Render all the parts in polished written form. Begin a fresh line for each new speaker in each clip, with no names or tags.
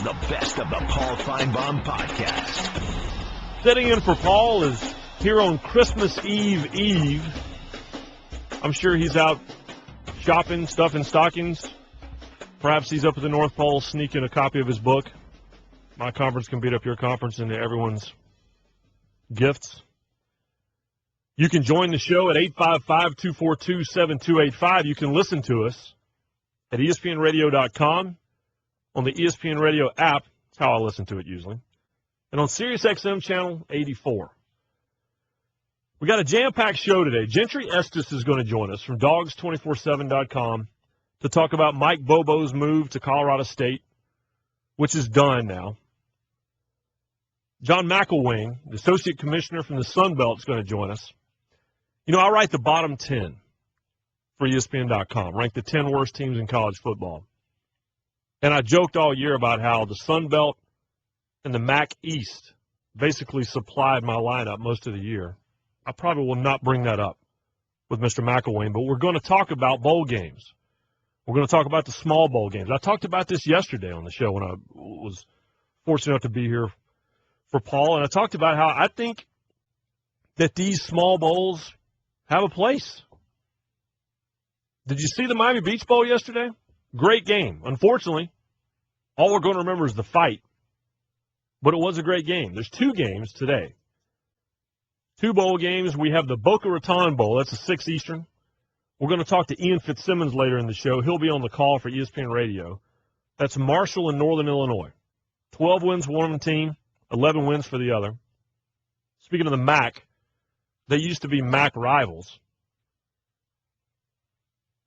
the best of the Paul Finebaum podcast.
Sitting in for Paul is here on Christmas Eve. I'm sure he's out shopping, stuffing stockings. Perhaps he's up at the North Pole sneaking a copy of his book. My conference can beat up your conference into everyone's gifts. You can join the show at 855-242-7285. You can listen to us at ESPNradio.com, on the ESPN Radio app. That's how I listen to it usually. And on SiriusXM channel 84. We got a jam-packed show today. Gentry Estes is going to join us from Dogs247.com to talk about Mike Bobo's move to Colorado State, which is done now. John McElwain, the associate commissioner from the Sun Belt, is going to join us. You know, I write the bottom 10 for ESPN.com, rank the 10 worst teams in college football. And I joked all year about how the Sun Belt and the MAC East basically supplied my lineup most of the year. I probably will not bring that up with Mr. McElwain, but we're going to talk about bowl games. We're going to talk about the small bowl games. I talked about this yesterday on the show when I was fortunate enough to be here for Paul, and I talked about how I think that these small bowls have a place. Did you see the Miami Beach Bowl yesterday? Great game. Unfortunately, all we're going to remember is the fight. But it was a great game. There's two games today. Two bowl games. We have the Boca Raton Bowl. That's a 6 Eastern. We're going to talk to Ian Fitzsimmons later in the show. He'll be on the call for ESPN Radio. That's Marshall in Northern Illinois. 12 wins for one team, 11 wins for the other. Speaking of the MAC, they used to be MAC rivals.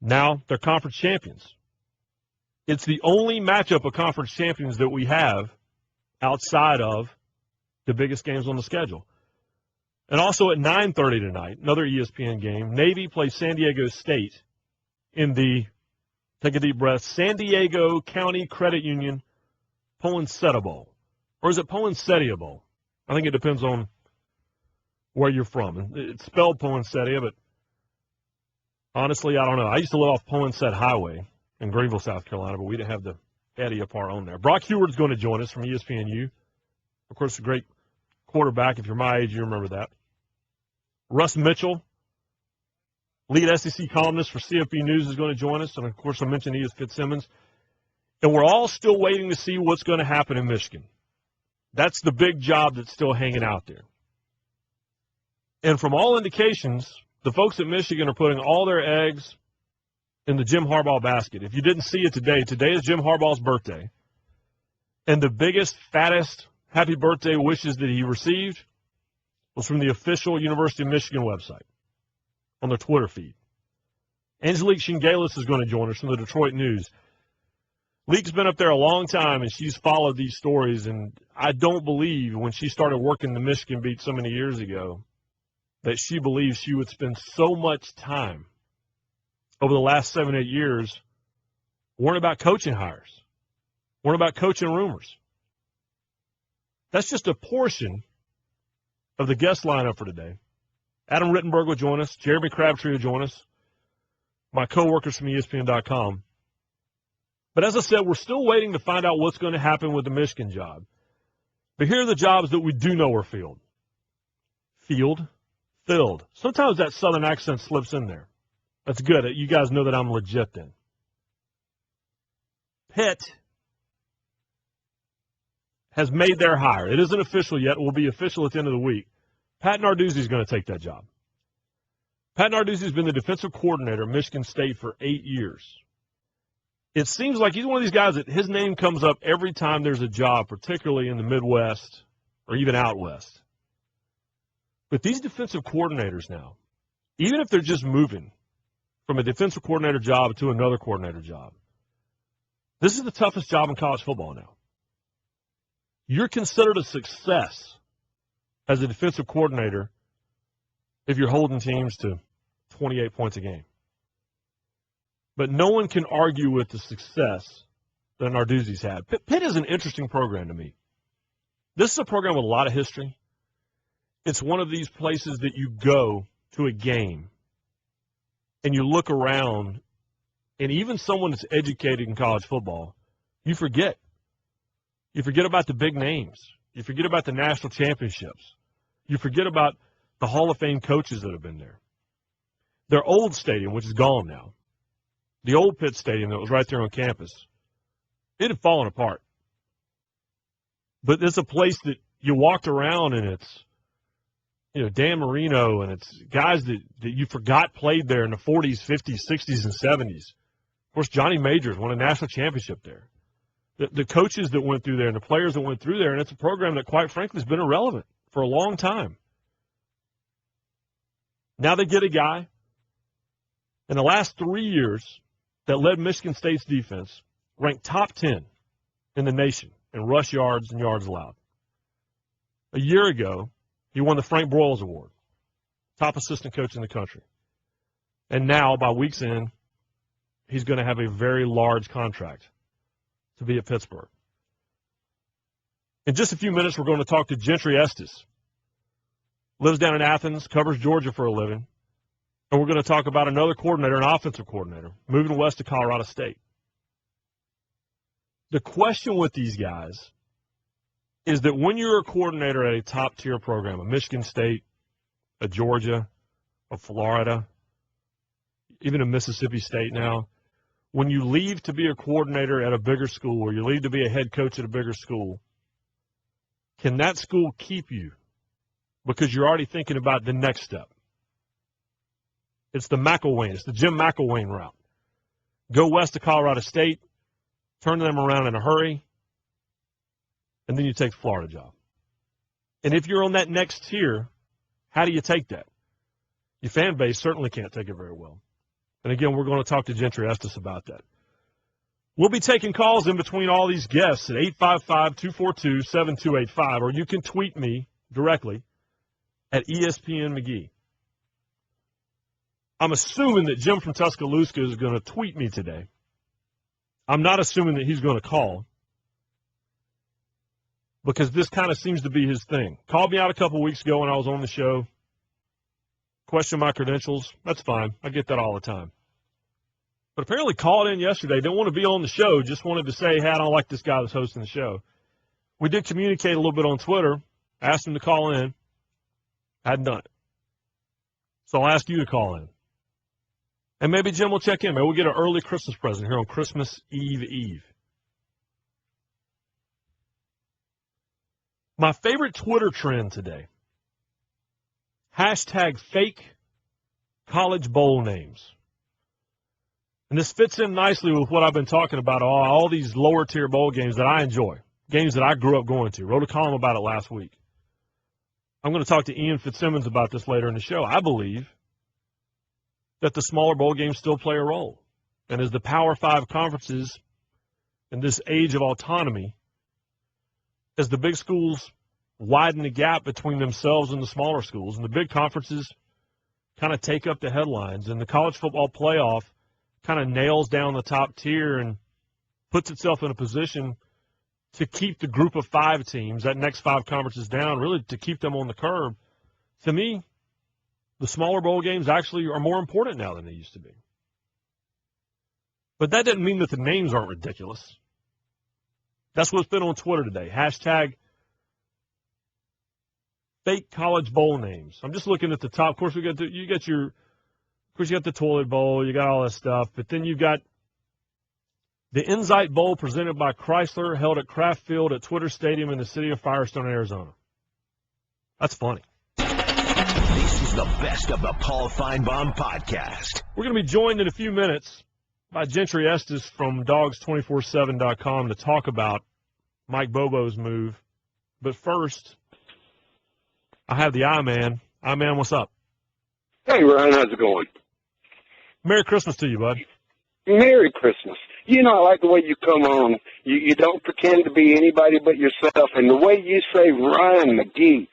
Now they're conference champions. It's the only matchup of conference champions that we have outside of the biggest games on the schedule. And also at 9:30 tonight, another ESPN game, Navy plays San Diego State in the, take a deep breath, San Diego County Credit Union Poinsettia Bowl. Or is it Poinsettia Bowl? I think it depends on where you're from. It's spelled Poinsettia, but honestly, I don't know. I used to live off Poinsett Highway in Greenville, South Carolina, but we didn't have the Eddie Apart on there. Brock Huard is going to join us from ESPNU. Of course, a great quarterback. If you're my age, you remember that. Russ Mitchell, lead SEC columnist for CFB News, is going to join us. And, of course, I mentioned Ian Fitzsimmons. And we're all still waiting to see what's going to happen in Michigan. That's the big job that's still hanging out there. And from all indications, the folks at Michigan are putting all their eggs in the Jim Harbaugh basket. If you didn't see it today is Jim Harbaugh's birthday. And the biggest, fattest happy birthday wishes that he received was from the official University of Michigan website on their Twitter feed. Angelique Shingalis is going to join us from the Detroit News. Leek's been up there a long time, and she's followed these stories, and I don't believe when she started working the Michigan beat so many years ago that she believes she would spend so much time over the last 7-8 years worrying about coaching hires, worrying about coaching rumors. That's just a portion of the guest lineup for today. Adam Rittenberg will join us. Jeremy Crabtree will join us. My coworkers from ESPN.com. But as I said, we're still waiting to find out what's going to happen with the Michigan job. But here are the jobs that we do know are filled. Filled. Sometimes that southern accent slips in there. That's good. You guys know that I'm legit then. Pitt has made their hire. It isn't official yet. It will be official at the end of the week. Pat Narduzzi is going to take that job. Pat Narduzzi has been the defensive coordinator at Michigan State for 8 years. It seems like he's one of these guys that his name comes up every time there's a job, particularly in the Midwest or even out west. But these defensive coordinators now, even if they're just moving from a defensive coordinator job to another coordinator job, this is the toughest job in college football now. You're considered a success as a defensive coordinator if you're holding teams to 28 points a game. But no one can argue with the success that Narduzzi's had. Pitt is an interesting program to me. This is a program with a lot of history. It's one of these places that you go to a game and you look around, and even someone that's educated in college football, you forget You forget about the big names. You forget about the national championships. You forget about the Hall of Fame coaches that have been there. Their old stadium, which is gone now, the old Pitt Stadium that was right there on campus, it had fallen apart. But it's a place that you walked around and it's, Dan Marino and it's guys that you forgot played there in the 40s, 50s, 60s, and 70s. Of course, Johnny Majors won a national championship there. The coaches that went through there and the players that went through there, and it's a program that, quite frankly, has been irrelevant for a long time. Now they get a guy in the last 3 years that led Michigan State's defense, ranked top 10 in the nation in rush yards and yards allowed. A year ago, he won the Frank Broyles Award, top assistant coach in the country. And now, by week's end, he's going to have a very large contract to be at Pittsburgh. In just a few minutes, we're going to talk to Gentry Estes. Lives down in Athens, covers Georgia for a living. And we're going to talk about another coordinator, an offensive coordinator, moving west to Colorado State. The question with these guys is that when you're a coordinator at a top-tier program, a Michigan State, a Georgia, a Florida, even a Mississippi State now, when you leave to be a coordinator at a bigger school or you leave to be a head coach at a bigger school, can that school keep you? Because you're already thinking about the next step. It's the McElwain. It's the Jim McElwain route. Go west to Colorado State, turn them around in a hurry, and then you take the Florida job. And if you're on that next tier, how do you take that? Your fan base certainly can't take it very well. And again, we're going to talk to Gentry Estes about that. We'll be taking calls in between all these guests at 855-242-7285, or you can tweet me directly at ESPN McGee. I'm assuming that Jim from Tuscaloosa is going to tweet me today. I'm not assuming that he's going to call because this kind of seems to be his thing. Called me out a couple weeks ago when I was on the show. Questioned my credentials. That's fine. I get that all the time. But apparently called in yesterday. Didn't want to be on the show. Just wanted to say, hey, I don't like this guy that's hosting the show. We did communicate a little bit on Twitter. Asked him to call in. Hadn't done it. So I'll ask you to call in. And maybe Jim will check in. Maybe we'll get an early Christmas present here on Christmas Eve. My favorite Twitter trend today. Hashtag fake college bowl names. And this fits in nicely with what I've been talking about, all these lower tier bowl games that I enjoy, games that I grew up going to. Wrote a column about it last week. I'm going to talk to Ian Fitzsimmons about this later in the show. I believe that the smaller bowl games still play a role. And as the Power 5 conferences in this age of autonomy, as the big schools widen the gap between themselves and the smaller schools, and the big conferences kind of take up the headlines, and the college football playoff kind of nails down the top tier and puts itself in a position to keep the group of 5 teams, that next 5 conferences down, really to keep them on the curb. To me, the smaller bowl games actually are more important now than they used to be. But that doesn't mean that the names aren't ridiculous. That's what's been on Twitter today. Hashtag fake college bowl names. I'm just looking at the top. Of course, you got the toilet bowl, you got all that stuff, but then you've got the Insight Bowl presented by Chrysler, held at Kraft Field at Twitter Stadium in the city of Firestone, Arizona. That's funny.
This is the best of the Paul Finebaum podcast.
We're going to be joined in a few minutes by Gentry Estes from Dogs247.com to talk about Mike Bobo's move. But first, I have the I-Man. I-Man, what's up?
Hey, Ryan, how's it going?
Merry Christmas to you, bud.
Merry Christmas. You know, I like the way you come on. You don't pretend to be anybody but yourself. And the way you say Ryan McGee,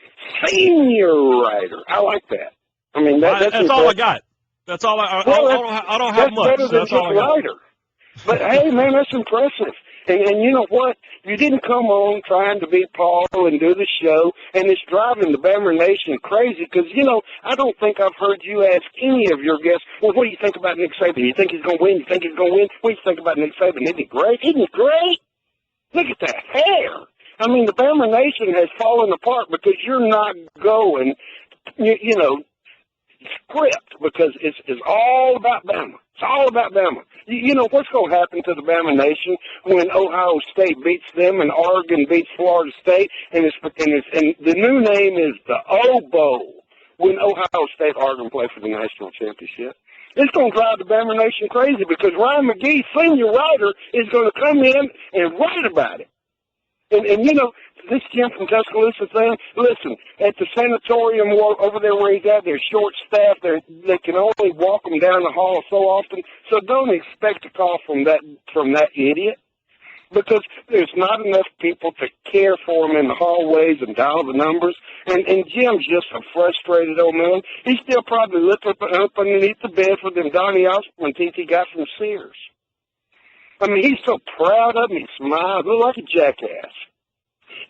senior writer, I like that. I mean, that's
all I got. That's all I don't have much.
That's better than just writer. But, hey, man, that's impressive. And you know what? You didn't come on trying to be Paul and do the show, and it's driving the Bammer Nation crazy because, you know, I don't think I've heard you ask any of your guests, well, what do you think about Nick Saban? You think he's going to win? You think he's going to win? What do you think about Nick Saban? Isn't he great? Isn't he great? Look at that hair. I mean, the Bama Nation has fallen apart because you're not going, script, because it's all about Bama. It's all about Bama. You know what's going to happen to the Bama Nation when Ohio State beats them and Oregon beats Florida State, and the new name is the O-Bowl when Ohio State and Oregon play for the national championship. It's going to drive the Bama Nation crazy because Ryan McGee, senior writer, is going to come in and write about it. And this Jim from Tuscaloosa thing, listen, at the sanatorium over there where he's at, they're short-staffed. They can only walk them down the hall so often. So don't expect a call from that idiot, because there's not enough people to care for him in the hallways and dial the numbers. And Jim's just a frustrated old man. He still probably looks up underneath the bed for them Donnie Osmond teeth he got from Sears. I mean, he's so proud of him. He smiles, look like a jackass.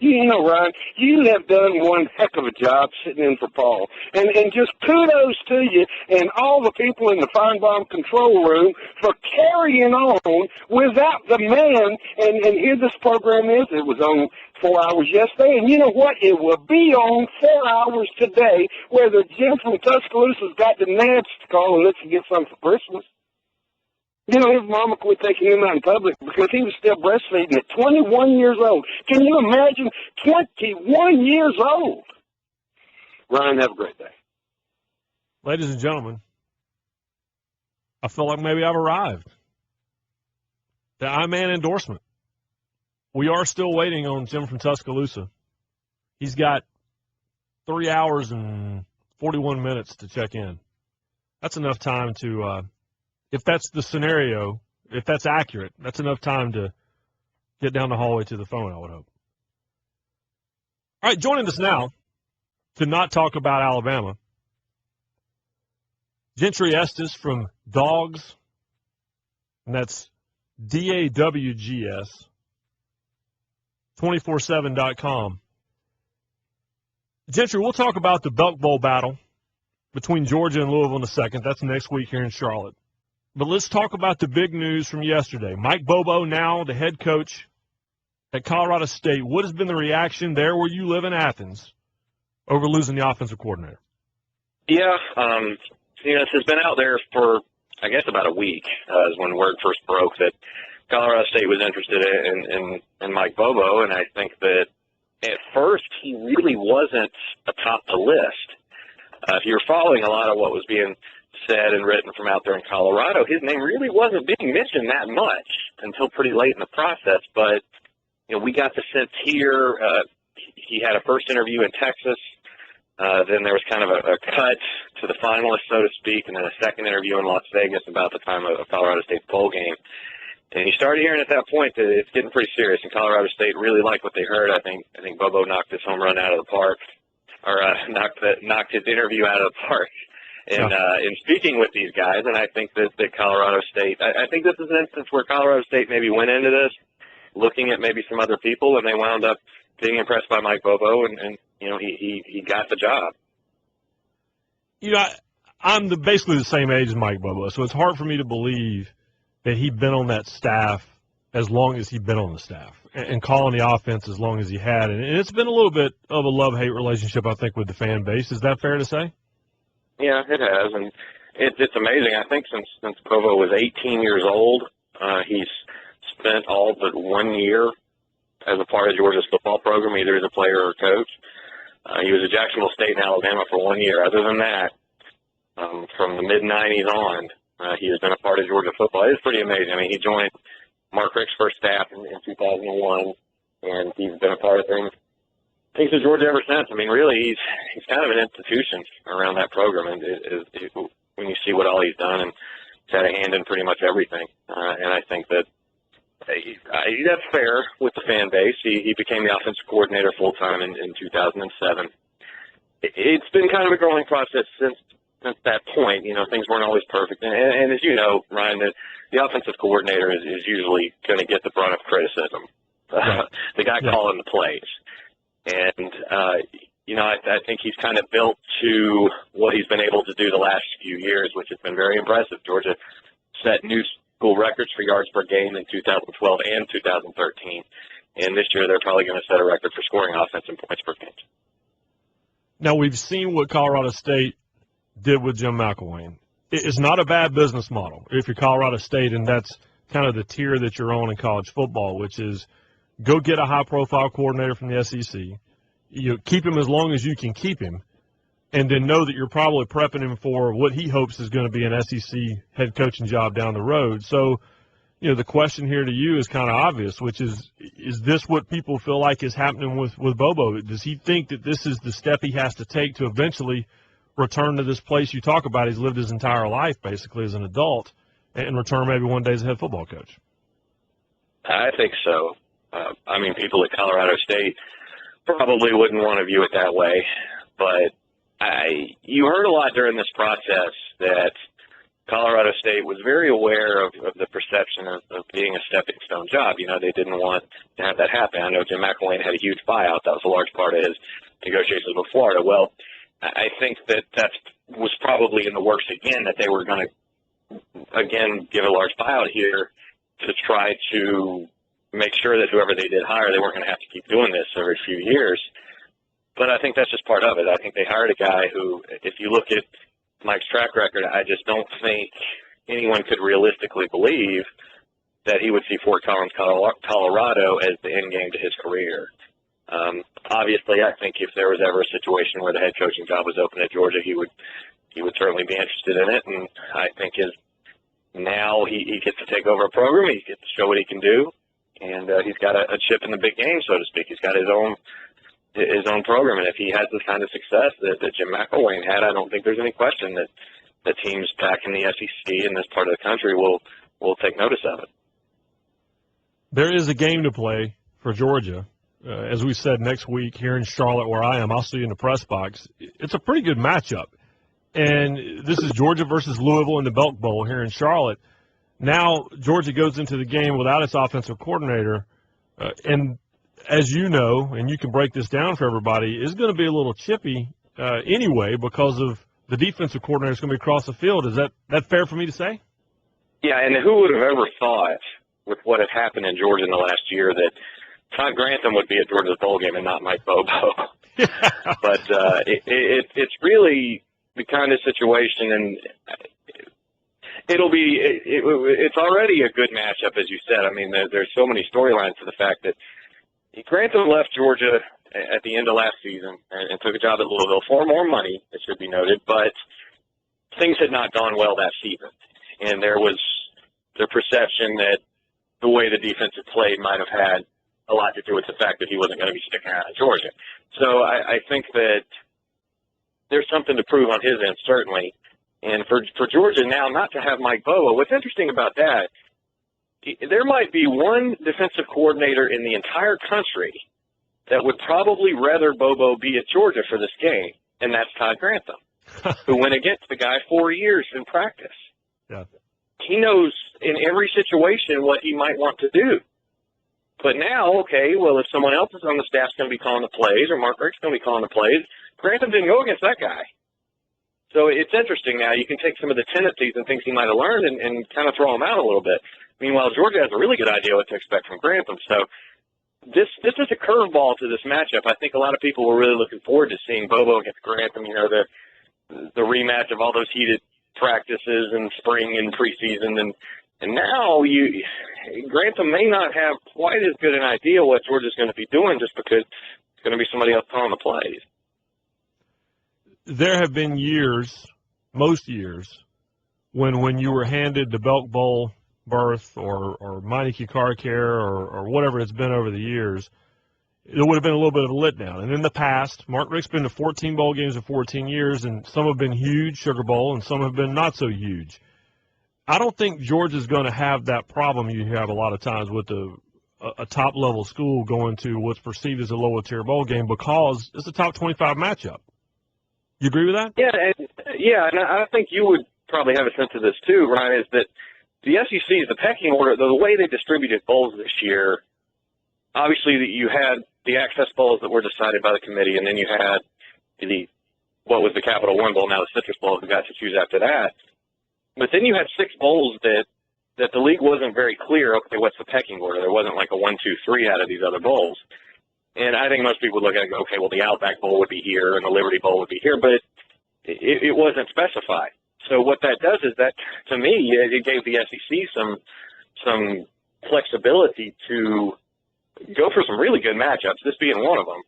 Ryan, you have done one heck of a job sitting in for Paul. And just kudos to you and all the people in the Finebaum control room for carrying on without the man. And here this program is. It was on 4 hours yesterday. And you know what? It will be on 4 hours today, where the Jim from Tuscaloosa's got the nerves to call and let's get something for Christmas. His mama quit taking him out in public because he was still breastfeeding at 21 years old. Can you imagine? 21 years old. Ryan, have a great day.
Ladies and gentlemen, I feel like maybe I've arrived. The I-Man endorsement. We are still waiting on Jim from Tuscaloosa. He's got 3 hours and 41 minutes to check in. That's enough time to... if that's the scenario, if that's accurate, that's enough time to get down the hallway to the phone, I would hope. All right, joining us now to not talk about Alabama, Gentry Estes from Dogs, and that's DAWGS, 247.com. Gentry, we'll talk about the Belk Bowl battle between Georgia and Louisville in a second. That's next week here in Charlotte. But let's talk about the big news from yesterday. Mike Bobo, now the head coach at Colorado State. What has been the reaction there where you live in Athens over losing the offensive coordinator?
Yeah, this has been out there for, I guess, about a week, is when word first broke that Colorado State was interested in Mike Bobo, and I think that at first he really wasn't atop the list. If you were following a lot of what was being said and written from out there in Colorado, his name really wasn't being mentioned that much until pretty late in the process. But, we got the sense here, he had a first interview in Texas, then there was kind of a cut to the finalist, so to speak, and then a second interview in Las Vegas about the time of Colorado State's bowl game. And you started hearing at that point that it's getting pretty serious, and Colorado State really liked what they heard. I think Bobo knocked his home run out of the park, or knocked his interview out of the park. In speaking with these guys, and I think that Colorado State, I think this is an instance where Colorado State maybe went into this looking at maybe some other people, and they wound up being impressed by Mike Bobo, and he got the job.
I'm basically the same age as Mike Bobo, so it's hard for me to believe that he'd been on that staff as long as he'd been on the staff and calling the offense as long as he had. And it's been a little bit of a love-hate relationship, I think, with the fan base. Is that fair to say?
Yeah, it has, and it's amazing. I think since Bobo was 18 years old, he's spent all but 1 year as a part of Georgia's football program, either as a player or coach. He was at Jacksonville State in Alabama for 1 year. Other than that, from the mid-'90s on, he has been a part of Georgia football. It's pretty amazing. I mean, he joined Mark Richt's first staff in 2001, and he's been a part of things at Georgia ever since. I mean, really, he's kind of an institution around that program, and when you see what all he's done, and he's had a hand in pretty much everything. And I think that that's fair with the fan base. He became the offensive coordinator full-time in 2007. It's been kind of a growing process since that point. Things weren't always perfect. And as you know, Ryan, the offensive coordinator is usually going to get the brunt of criticism. The guy calling the plays. And, I think he's kind of built to what he's been able to do the last few years, which has been very impressive. Georgia set new school records for yards per game in 2012 and 2013. And this year they're probably going to set a record for scoring offense and points per game.
Now, we've seen what Colorado State did with Jim McElwain. It's not a bad business model if you're Colorado State, and that's kind of the tier that you're on in college football, which is go get a high-profile coordinator from the SEC. You keep him as long as you can keep him, and then know that you're probably prepping him for what he hopes is going to be an SEC head coaching job down the road. So, the question here to you is kind of obvious, which is this what people feel like is happening with Bobo? Does he think that this is the step he has to take to eventually return to this place you talk about he's lived his entire life, basically, as an adult, and return maybe one day as a head football coach?
I think so. People at Colorado State probably wouldn't want to view it that way, but you heard a lot during this process that Colorado State was very aware of the perception of being a stepping stone job. They didn't want to have that happen. I know Jim McElwain had a huge buyout. That was a large part of his negotiations with Florida. Well, I think that was probably in the works again, that they were going to, again, give a large buyout here to try to make sure that whoever they did hire, they weren't going to have to keep doing this every few years. But I think that's just part of it. I think they hired a guy who, if you look at Mike's track record, I just don't think anyone could realistically believe that he would see Fort Collins, Colorado as the end game to his career. Obviously, I think if there was ever a situation where the head coaching job was open at Georgia, he would certainly be interested in it. And I think now he gets to take over a program. He gets to show what he can do, and he's got a chip in the big game, so to speak. He's got his own program, and if he has the kind of success that Jim McElwain had, I don't think there's any question that the teams back in the SEC in this part of the country will take notice of it.
There is a game to play for Georgia. As we said, next week here in Charlotte where I am, I'll see you in the press box. It's a pretty good matchup. And this is Georgia versus Louisville in the Belk Bowl here in Charlotte. Now Georgia goes into the game without its offensive coordinator. And as you know, and you can break this down for everybody, is going to be a little chippy anyway because of the defensive coordinator is going to be across the field. Is that fair for me to say?
Yeah, and who would have ever thought with what had happened in Georgia in the last year that Todd Grantham would be at Georgia's bowl game and not Mike Bobo. But it's really the kind of situation, and it's already a good matchup, as you said. There's so many storylines to the fact that Grantham left Georgia at the end of last season and took a job at Louisville for more money, it should be noted, but things had not gone well that season. And there was the perception that the way the defense had played might have had a lot to do with the fact that he wasn't going to be sticking around in Georgia. So I think that there's something to prove on his end, certainly. And for Georgia now not to have Mike Bobo, what's interesting about that, there might be one defensive coordinator in the entire country that would probably rather Bobo be at Georgia for this game, and that's Todd Grantham, who went against the guy 4 years in practice.
Yeah. He
knows in every situation what he might want to do. But now, okay, well, if someone else is on the staff going to be calling the plays, or Mark Richt's going to be calling the plays, Grantham didn't go against that guy. So it's interesting now. You can take some of the tendencies and things he might have learned and kind of throw them out a little bit. Meanwhile, Georgia has a really good idea what to expect from Grantham. So this is a curveball to this matchup. I think a lot of people were really looking forward to seeing Bobo against Grantham, the rematch of all those heated practices in spring and preseason. And now Grantham may not have quite as good an idea what Georgia's going to be doing just because it's going to be somebody else calling the plays.
There have been years, most years, when you were handed the Belk Bowl berth or Meineke Car Care or whatever it's been over the years, it would have been a little bit of a letdown. And in the past, Mark Richt's been to 14 bowl games in 14 years, and some have been huge, Sugar Bowl, and some have been not so huge. I don't think Georgia's going to have that problem you have a lot of times with a top-level school going to what's perceived as a lower-tier bowl game because it's a top 25 matchup. You agree with that?
Yeah, and I think you would probably have a sense of this too, Ryan, is that the SEC's, the pecking order, the way they distributed bowls this year, obviously you had the access bowls that were decided by the committee, and then you had what was the Capital One Bowl, now the Citrus Bowl, who got to choose after that. But then you had 6 bowls that that the league wasn't very clear, okay, what's the pecking order? There wasn't like a 1, 2, 3 out of these other bowls. And I think most people would look at it and go, okay, well, the Outback Bowl would be here and the Liberty Bowl would be here, but it wasn't specified. So what that does is that, to me, it gave the SEC some flexibility to go for some really good matchups, this being one of them.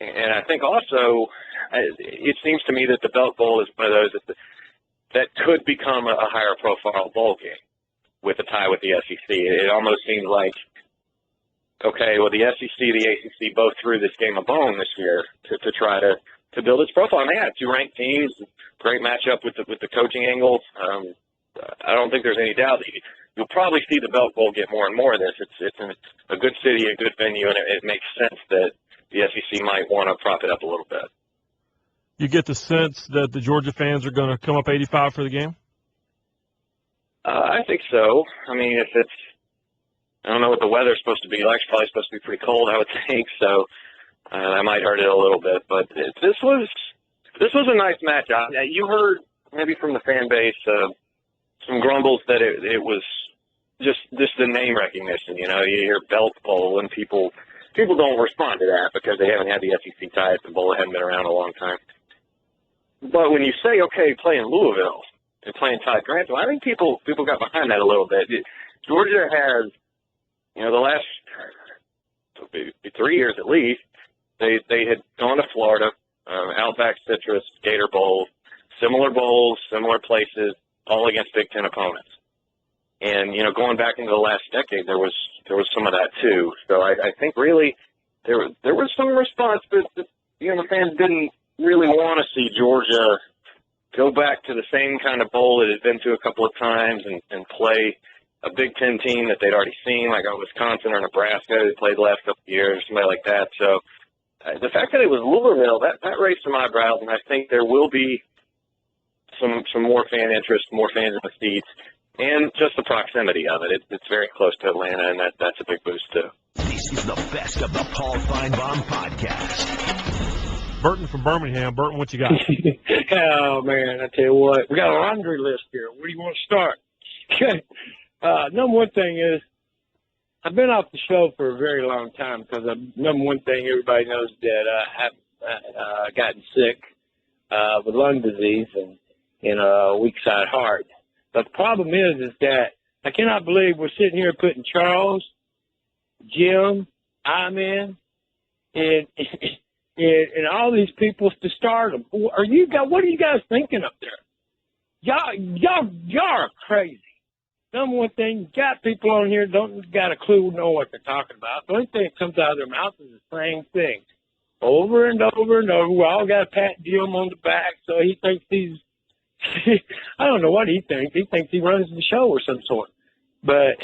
And I think also it seems to me that the Belk Bowl is one of those that could become a higher profile bowl game with a tie with the SEC. It almost seems like, okay, well, the SEC, the ACC both threw this game a bone this year to try to build its profile. And they had 2 ranked teams, great matchup with the coaching angle. I don't think there's any doubt that you'll probably see the Belk Bowl get more and more of this. It's in a good city, a good venue, and it makes sense that the SEC might want to prop it up a little bit.
You get the sense that the Georgia fans are going to come up 85 for the game?
I think so. I mean, I don't know what the weather's supposed to be like. It's probably supposed to be pretty cold, I would think. So that might hurt it a little bit. But this was a nice match. You heard maybe from the fan base some grumbles that it was just the name recognition. You know, you hear Belk Bowl and people don't respond to that because they haven't had the SEC tie. The bowl hadn't been around a long time. But when you say, okay, playing Louisville and playing Todd Grantham, I think people got behind that a little bit. Georgia has, the last 3 years at least, they had gone to Florida, Outback Citrus, Gator Bowl, similar bowls, similar places, all against Big Ten opponents. And, going back into the last decade, there was some of that too. So I think really there was some response, but the fans didn't really want to see Georgia go back to the same kind of bowl it had been to a couple of times and play a Big Ten team that they'd already seen, like Wisconsin or Nebraska, who played the last couple of years, somebody like that. So the fact that it was Louisville, that raised some eyebrows, and I think there will be some more fan interest, more fans in the seats, and just the proximity of it. It's very close to Atlanta, and that's a big boost, too.
This is the best of the Paul Finebaum podcast.
Burton from Birmingham. Burton, what you got?
Oh, man, I tell you what. We got a laundry list here. Where do you want to start? Okay. Number one thing is, I've been off the show for a very long time because number one thing, everybody knows that I've gotten sick with lung disease and a weak side heart. But the problem is that I cannot believe we're sitting here putting Charles, Jim, Iman, and all these people to start them. What are you guys thinking up there? Y'all are crazy. Number one thing, you got people on here don't got a clue, know what they're talking about. The only thing that comes out of their mouth is the same thing, over and over and over. We all got to pat Jim on the back, so he thinks he's. I don't know what he thinks. He thinks he runs the show or some sort. But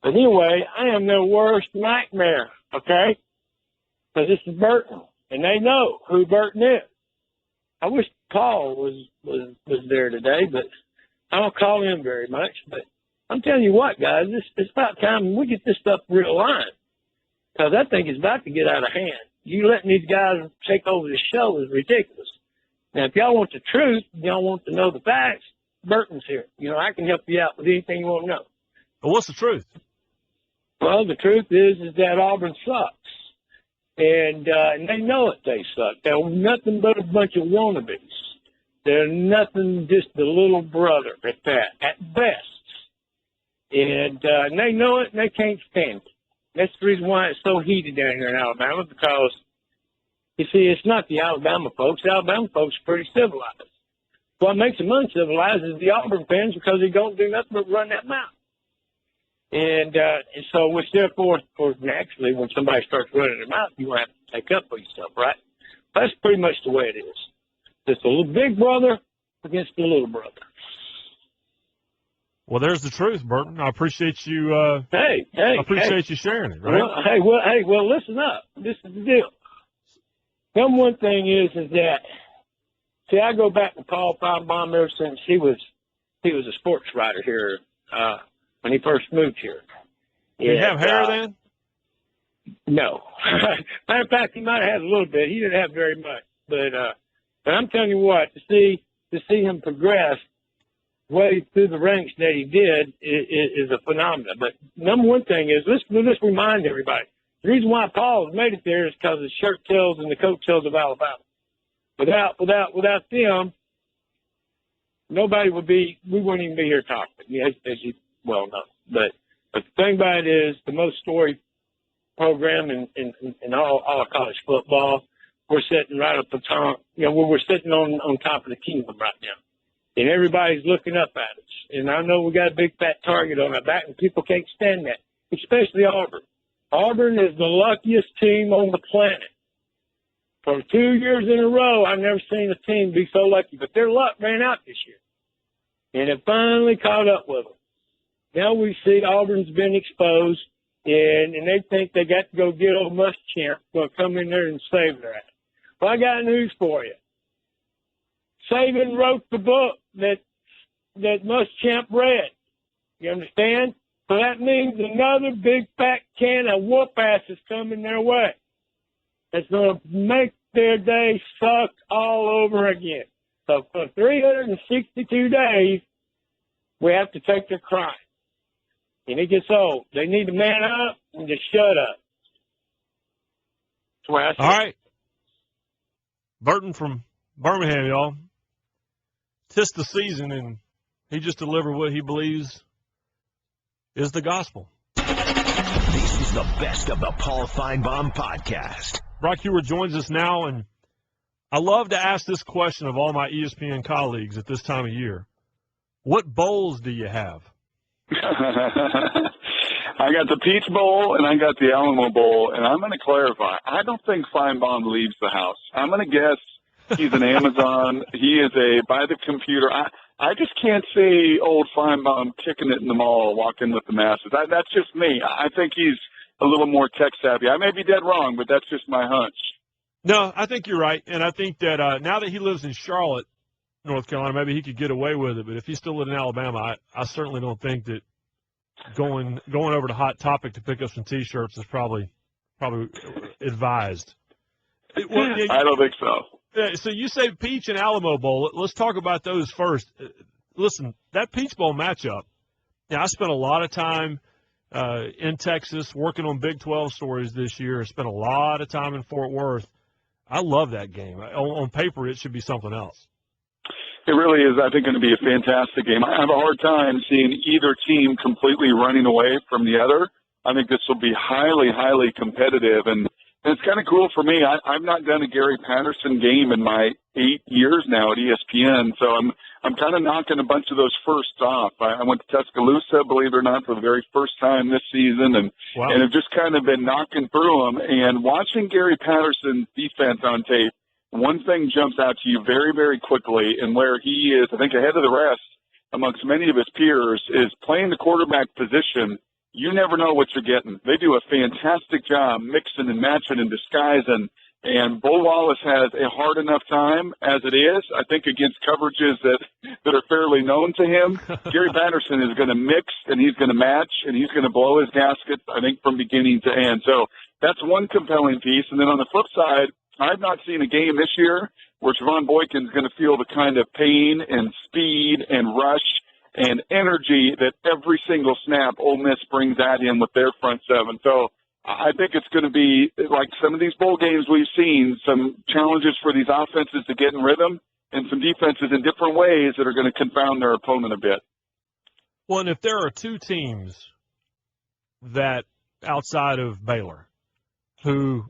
anyway, I am their worst nightmare. Okay, because this is Burton, and they know who Burton is. I wish Paul was there today, but I don't call him very much. But I'm telling you what, guys, it's about time we get this stuff realigned, because that thing is about to get out of hand. You letting these guys take over the show is ridiculous. Now, if y'all want the truth, y'all want to know the facts, Burton's here. I can help you out with anything you want to know.
Well, what's the truth?
Well, the truth is that Auburn sucks. And they know it, they suck. They're nothing but a bunch of wannabes. They're nothing, just a little brother at that, at best. And they know it, and they can't stand it. That's the reason why it's so heated down here in Alabama, because, you see, it's not the Alabama folks. The Alabama folks are pretty civilized. What makes them uncivilized is the Auburn fans, because they don't do nothing but run that mouth. And so, which therefore, naturally, when somebody starts running their mouth, you have to take up for yourself, right? That's pretty much the way it is. It's the little big brother against the little brother.
Well, there's the truth, Burton. I appreciate you.
I
appreciate you sharing it, right?
Well, listen up. This is the deal. Number one thing is that, see, I go back to Paul Finebaum ever since he was a sports writer here when he first moved here.
Did he have hair then?
No. Matter of fact, he might have had a little bit. He didn't have very much. But I'm telling you what, to see him progress, way through the ranks that he did is a phenomenon. But number one thing is, let's remind everybody, the reason why Paul has made it there is because of the shirt tails and the coat tails of Alabama. Without them, we wouldn't even be here talking, as you well know. But the thing about it is, the most storied program in all of college football, we're sitting right up the top, we're sitting on top of the kingdom right now. And everybody's looking up at us. And I know we got a big fat target on our back, and people can't stand that, especially Auburn. Auburn is the luckiest team on the planet. For 2 years in a row, I've never seen a team be so lucky. But their luck ran out this year. And it finally caught up with them. Now we see Auburn's been exposed, and they think they got to go get old Muschamp, going to come in there and save their ass. Well, I got news for you. Saban wrote the book that Muschamp read. You understand? So that means another big fat can of whoop ass is coming their way. It's going to make their day suck all over again. So for 362 days, we have to take their crime. And it gets old. They need to man up and just shut up. That's where I
All right. Burton from Birmingham, y'all. 'Tis the season, and he just delivered what he believes is the gospel.
This is the best of the Paul Finebaum podcast.
Brock Huard joins us now, and I love to ask this question of all my ESPN colleagues at this time of year. What bowls do you have?
I got the Peach Bowl and I got the Alamo Bowl, and I'm going to clarify. I don't think Finebaum leaves the house. I'm going to guess he's an Amazon. He is a by the computer. I just can't see old Finebaum kicking it in the mall, walking with the masses. That's just me. I think he's a little more tech savvy. I may be dead wrong, but that's just my hunch.
No, I think you're right, and I think that now that he lives in Charlotte, North Carolina, maybe he could get away with it. But if he still lived in Alabama, I certainly don't think that going over to Hot Topic to pick up some T-shirts is probably advised.
I don't think so.
So you say Peach and Alamo Bowl. Let's talk about those first. Listen, that Peach Bowl matchup, I spent a lot of time in Texas working on Big 12 stories this year. I spent a lot of time in Fort Worth. I love that game. On paper, it should be something else.
It really is, I think, going to be a fantastic game. I have a hard time seeing either team completely running away from the other. I think this will be highly, highly competitive. And it's kind of cool for me. I've not done a Gary Patterson game in my 8 years now at ESPN, so I'm kind of knocking a bunch of those firsts off. I went to Tuscaloosa, believe it or not, for the very first time this season, and have just kind of been knocking through them. And watching Gary Patterson's defense on tape, one thing jumps out to you very, very quickly, and where he is, I think, ahead of the rest amongst many of his peers, is playing the quarterback position. You never know what you're getting. They do a fantastic job mixing and matching and disguising, and Bo Wallace has a hard enough time as it is, I think, against coverages that are fairly known to him. Gary Patterson is going to mix, and he's going to match, and he's going to blow his gasket, I think, from beginning to end. So that's one compelling piece. And then on the flip side, I've not seen a game this year where Trevon Boykin's going to feel the kind of pain and speed and rush and energy that every single snap Ole Miss brings at him with their front seven. So I think it's going to be like some of these bowl games we've seen, some challenges for these offenses to get in rhythm and some defenses in different ways that are going to confound their opponent a bit.
Well, and if there are two teams that outside of Baylor who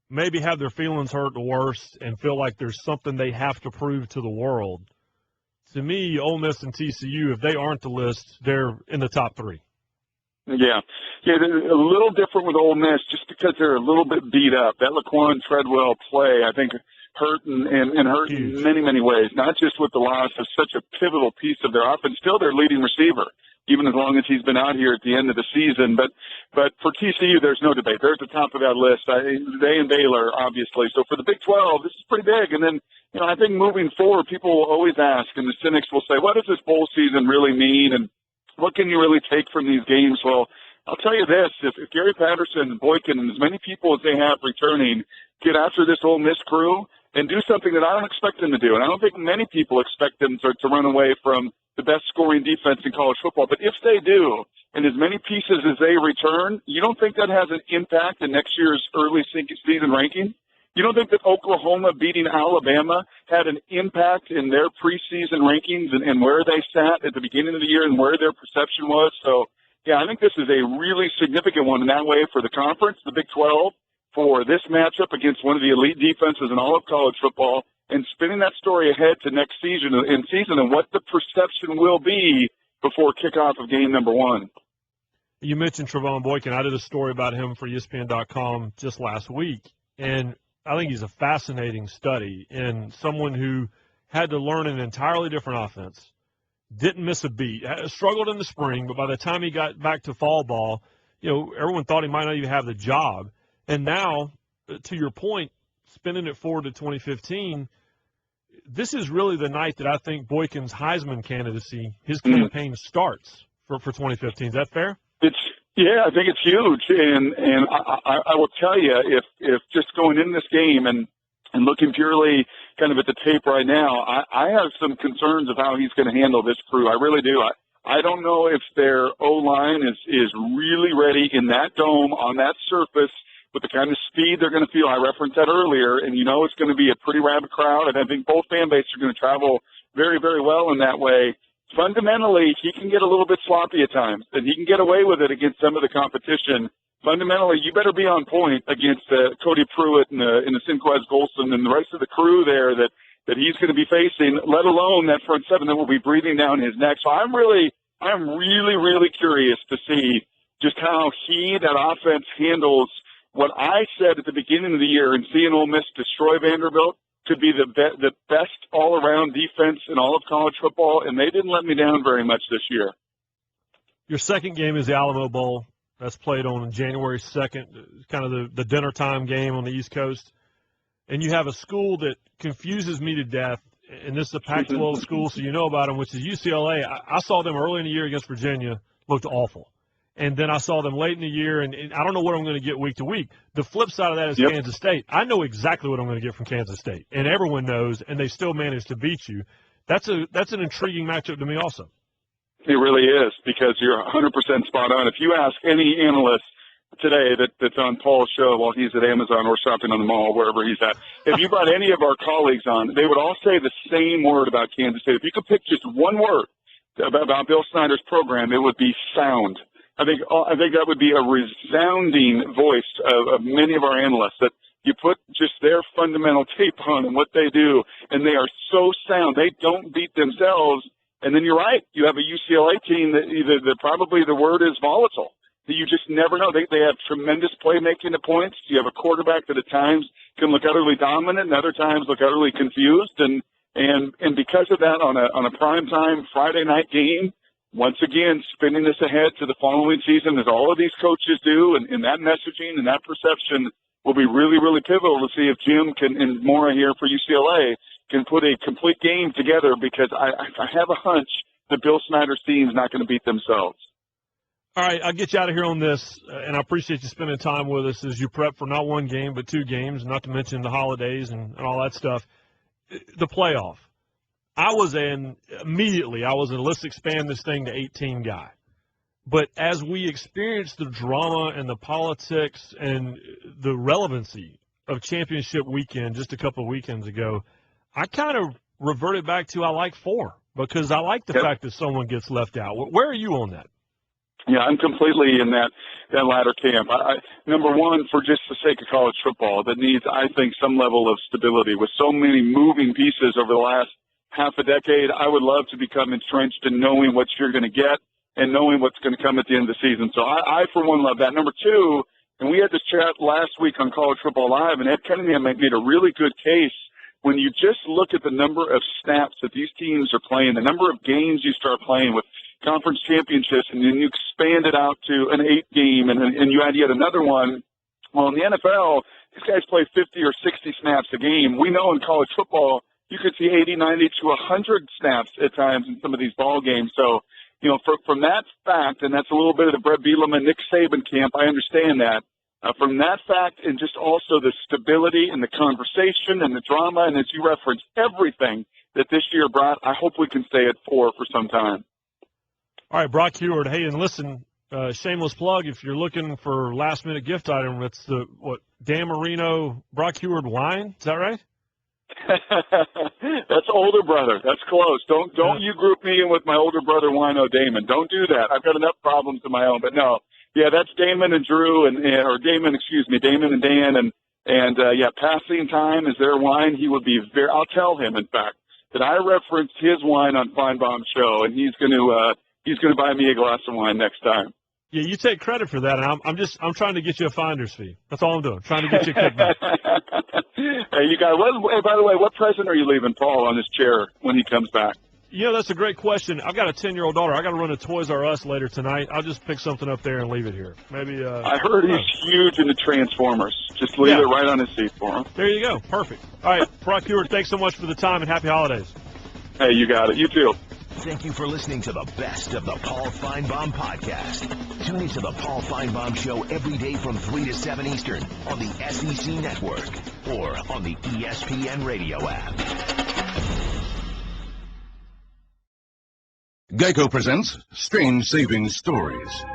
maybe have their feelings hurt the worst and feel like there's something they have to prove to the world, to me, Ole Miss and TCU, if they aren't the list, they're in the top three.
Yeah, they're a little different with Ole Miss just because they're a little bit beat up. That Laquan Treadwell play, I think, hurt and hurt in many, many ways, not just with the loss of such a pivotal piece of their offense, still their leading receiver, even as long as he's been out here at the end of the season. But for TCU, there's no debate. They're at the top of that list. They and Baylor, obviously. So for the Big 12, this is pretty big. And then, I think moving forward, people will always ask, and the cynics will say, what does this bowl season really mean? And what can you really take from these games? Well, I'll tell you this. If Gary Patterson and Boykin and as many people as they have returning get after this Ole Miss crew and do something that I don't expect them to do. And I don't think many people expect them to run away from the best scoring defense in college football. But if they do, and as many pieces as they return, you don't think that has an impact in next year's early season ranking? You don't think that Oklahoma beating Alabama had an impact in their preseason rankings and where they sat at the beginning of the year and where their perception was? So, yeah, I think this is a really significant one in that way for the conference, the Big 12, for this matchup against one of the elite defenses in all of college football, and spinning that story ahead to next season and what the perception will be before kickoff of game number 1.
You mentioned Trevone Boykin. I did a story about him for ESPN.com just last week, and I think he's a fascinating study and someone who had to learn an entirely different offense, didn't miss a beat, struggled in the spring, but by the time he got back to fall ball, everyone thought he might not even have the job. And now, to your point, spinning it forward to 2015, this is really the night that I think Boykin's Heisman candidacy, his campaign starts for 2015. Is that fair?
Yeah, I think it's huge, and I will tell you, if just going in this game and looking purely kind of at the tape right now, I have some concerns of how he's going to handle this crew. I really do. I don't know if their O-line is really ready in that dome on that surface with the kind of speed they're going to feel. I referenced that earlier, and it's going to be a pretty rabid crowd, and I think both fan bases are going to travel very, very well in that way. Fundamentally, he can get a little bit sloppy at times, and he can get away with it against some of the competition. Fundamentally, you better be on point against Cody Pruitt and the Sinquez Golson and the rest of the crew there that he's going to be facing, let alone that front seven that will be breathing down his neck. So I'm really, really curious to see just how that offense handles what I said at the beginning of the year and seeing Ole Miss destroy Vanderbilt could be the best all-around defense in all of college football, and they didn't let me down very much this year.
Your second game is the Alamo Bowl. That's played on January 2nd, kind of the dinner time game on the East Coast. And you have a school that confuses me to death, and this is a Pac-12 school, so you know about them, which is UCLA. I saw them early in the year against Virginia, looked awful. And then I saw them late in the year, and I don't know what I'm going to get week to week. The flip side of that is Kansas State. I know exactly what I'm going to get from Kansas State, and everyone knows, and they still managed to beat you. That's an intriguing matchup to me also.
It really is, because you're 100% spot on. If you ask any analyst today that's on Paul's show while he's at Amazon or shopping on the mall, wherever he's at, if you brought any of our colleagues on, they would all say the same word about Kansas State. If you could pick just one word about Bill Snyder's program, it would be sound. I think that would be a resounding voice of many of our analysts, that you put just their fundamental tape on and what they do, and they are so sound. They don't beat themselves. And then you're right. You have a UCLA team that probably the word is volatile. You just never know. They have tremendous playmaking at points. You have a quarterback that at times can look utterly dominant and other times look utterly confused. And because of that, on a primetime Friday night game, once again, spinning this ahead to the following season, as all of these coaches do, and that messaging and that perception will be really, really pivotal to see if Jim and Mora here for UCLA can put a complete game together, because I have a hunch that Bill Snyder's team is not going to beat themselves.
All right, I'll get you out of here on this, and I appreciate you spending time with us as you prep for not one game but two games, not to mention the holidays and all that stuff. The playoff. I was let's expand this thing to 18 guy. But as we experienced the drama and the politics and the relevancy of championship weekend just a couple of weekends ago, I kind of reverted back to I like 4, because I like the fact that someone gets left out. Where are you on that?
Yeah, I'm completely in that latter camp. Number one, for just the sake of college football, that needs, I think, some level of stability. With so many moving pieces over the last half a decade, I would love to become entrenched in knowing what you're going to get and knowing what's going to come at the end of the season. So I for one, love that. Number two, and we had this chat last week on College Football Live, and Ed Cunningham made a really good case. When you just look at the number of snaps that these teams are playing, the number of games you start playing with conference championships, and then you expand it out to an 8-game, and you add yet another one. Well, in the NFL, these guys play 50 or 60 snaps a game. We know in college football, you could see 80, 90 to 100 snaps at times in some of these ball games. So, from that fact, and that's a little bit of the Brett Bielema, Nick Saban camp, I understand that. From that fact and just also the stability and the conversation and the drama, and as you referenced, everything that this year brought, I hope we can stay at 4 for some time.
All right, Brock Huard. Hey, and listen, shameless plug, if you're looking for last-minute gift item, it's the, Dan Marino Brock Huard wine. Is that right?
That's older brother. That's close. Don't you group me in with my older brother Wino Damon. Don't do that. I've got enough problems of my own. But no, yeah, that's Damon and Drew Damon and Dan and Passing Time is their wine. He would be I'll tell him, in fact, that I referenced his wine on Finebaum's show, and he's going to buy me a glass of wine next time.
Yeah, you take credit for that, and I'm trying to get you a finder's fee. That's all I'm doing, trying to get you a kickback.
Hey, you guys. Hey, by the way, what present are you leaving Paul on his chair when he comes back?
That's a great question. I've got a 10-year-old daughter. I got to run to Toys R Us later tonight. I'll just pick something up there and leave it here. Maybe.
I heard he's huge into Transformers. Just leave it right on his seat for him.
There you go. Perfect. All right, Brock Huard, thanks so much for the time, and happy holidays.
Hey, you got it. You too.
Thank you for listening to the best of the Paul Finebaum podcast. Tune into the Paul Finebaum Show every day from 3 to 7 Eastern on the SEC Network or on the ESPN radio app.
Geico presents Strange Saving Stories.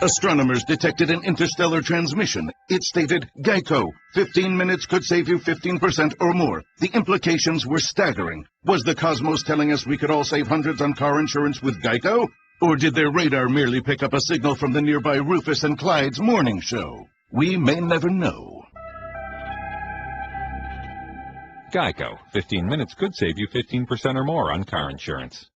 Astronomers detected an interstellar transmission. It stated, Geico, 15 minutes could save you 15% or more. The implications were staggering. Was the cosmos telling us we could all save hundreds on car insurance with Geico? Or did their radar merely pick up a signal from the nearby Rufus and Clyde's morning show? We may never know.
Geico, 15 minutes could save you 15% or more on car insurance.